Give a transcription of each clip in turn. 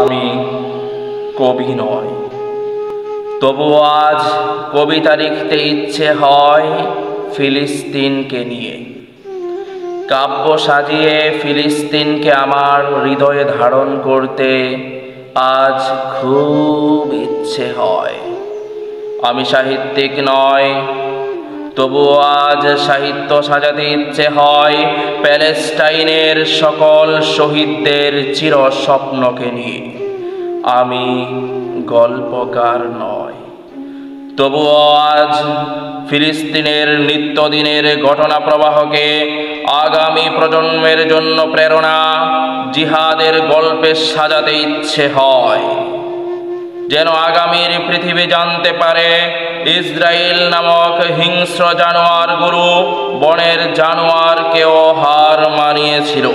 আমি কবি নয়, তবুও আজ কবিতা লিখতে ইচ্ছে হয় ফিলিস্তিনকে নিয়ে। কাব্য সাজিয়ে ফিলিস্তিনকে আমার হৃদয়ে ধারণ করতে আজ খুব ইচ্ছে হয়। আমি সাহিত্যিক নয়, তবুও আজ সাহিত্য সাজাতে ইচ্ছে হয় প্যালেস্টাইনের সকল শহীদদের চির স্বপ্নকে নিয়ে। আমি গল্পকার নয়, তবুও আজ ফিলিস্তিনের নিত্যদিনের ঘটনা প্রবাহকে আগামী প্রজন্মের জন্য প্রেরণা, জিহাদের গল্পে সাজাতে ইচ্ছে হয়, যেন আগামীর পৃথিবী জানতে পারে ইসরায়েল নামক হিংস্র জানোয়ারগুলো বনের জানোয়ারকেও হার মানিয়েছিল।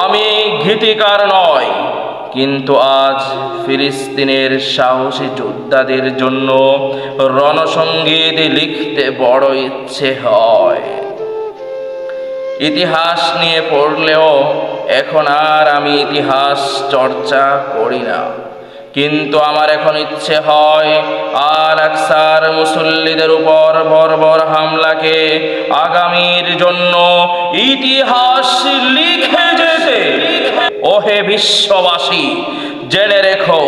আমি গীতিকার নয়, কিন্তু আজ ফিলিস্তিনের সাহসী যোদ্ধাদের জন্য রণসঙ্গীত লিখতে বড় ইচ্ছে হয়। ইতিহাস নিয়ে পড়লেও এখন আর আমি ইতিহাস চর্চা করি না, কিন্তু আমার এখন ইচ্ছে হয় আল আকসার মুসল্লিদের উপর বর্বর হামলাকে আগামীর জন্য ইতিহাস লিখে যেতে। ওহে বিশ্ববাসী, জেনে রেখো,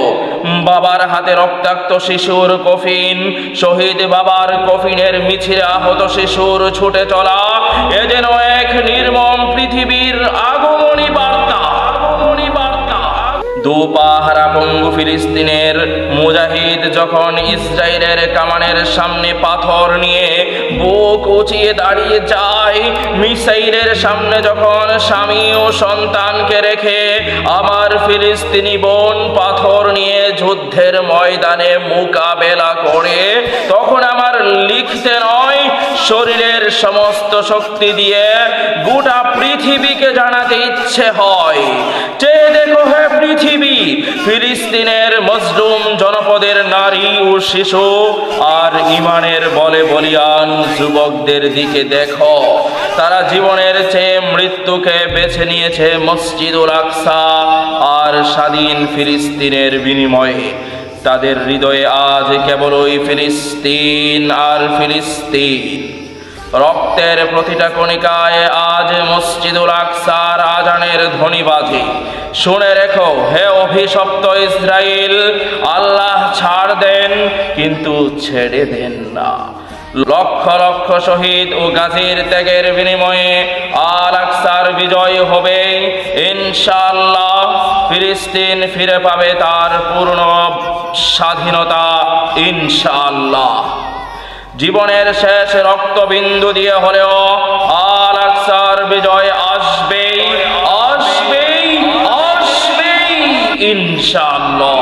বাবার হাতে রক্তাক্ত শিশুর কফিন, শহীদ বাবার কফিনের মিছিলে আহত শিশুর ছুটে চলা, এ যেন এক নির্মম পৃথিবীর আগমনী বার্তা। দুপাহারা পঙ্গু ফিলিস্তিনের মুজাহিদ যখন ইসরায়েলের কামানের সামনে পাথর নিয়ে বুক উঁচিয়ে দাঁড়িয়ে যায়, মিসাইলের সামনে যখন স্বামী ও সন্তানকে রেখে আমার ফিলিস্তিনি বোন পাথর নিয়ে যুদ্ধের ময়দানে মোকাবেলা করে, তখন আমার লিখতে নয়, শরীরের সমস্ত শক্তি দিয়ে গোটা পৃথিবীকে জানাতে ইচ্ছে হয়, চেয়ে দেখো হে পৃথিবী, ফিলিস্তিনের মজলুম জনপদের নারী ও শিশু আর ইমানের বলে বলিয়ান যুবকদের দিকে দেখো। তারা জীবনের চেয়ে মৃত্যুকে বেছে নিয়েছে মসজিদুল আকসা আর স্বাধীন ফিলিস্তিনের বিনিময়ে। তাদের হৃদয়ে আজ কেবল ওই ফিলিস্তিন আর ফিলিস্তিন। রক্তের প্রতিটা কণিকায় আজ মসজিদুল আকসার আজানের ধ্বনি বাজে। শুনে রেখো হে অভিশপ্ত ইসরায়েল, আল্লাহ ছাড় দেন কিন্তু ছেড়ে দেন না। লক্ষ লক্ষ শহীদ ও গাজীর ত্যাগের বিনিময়ে আল আকসার বিজয় হবে ইনশাআল্লাহ। ফিলিস্তিন ফিরে পাবে তার পূর্ণ স্বাধীনতা ইনশাআল্লাহ। জীবনের শেষ রক্তবিন্দু দিয়ে হলেও আল আকসার বিজয় আসবেই, আসবেই, আসবেই ইনশাআল্লাহ।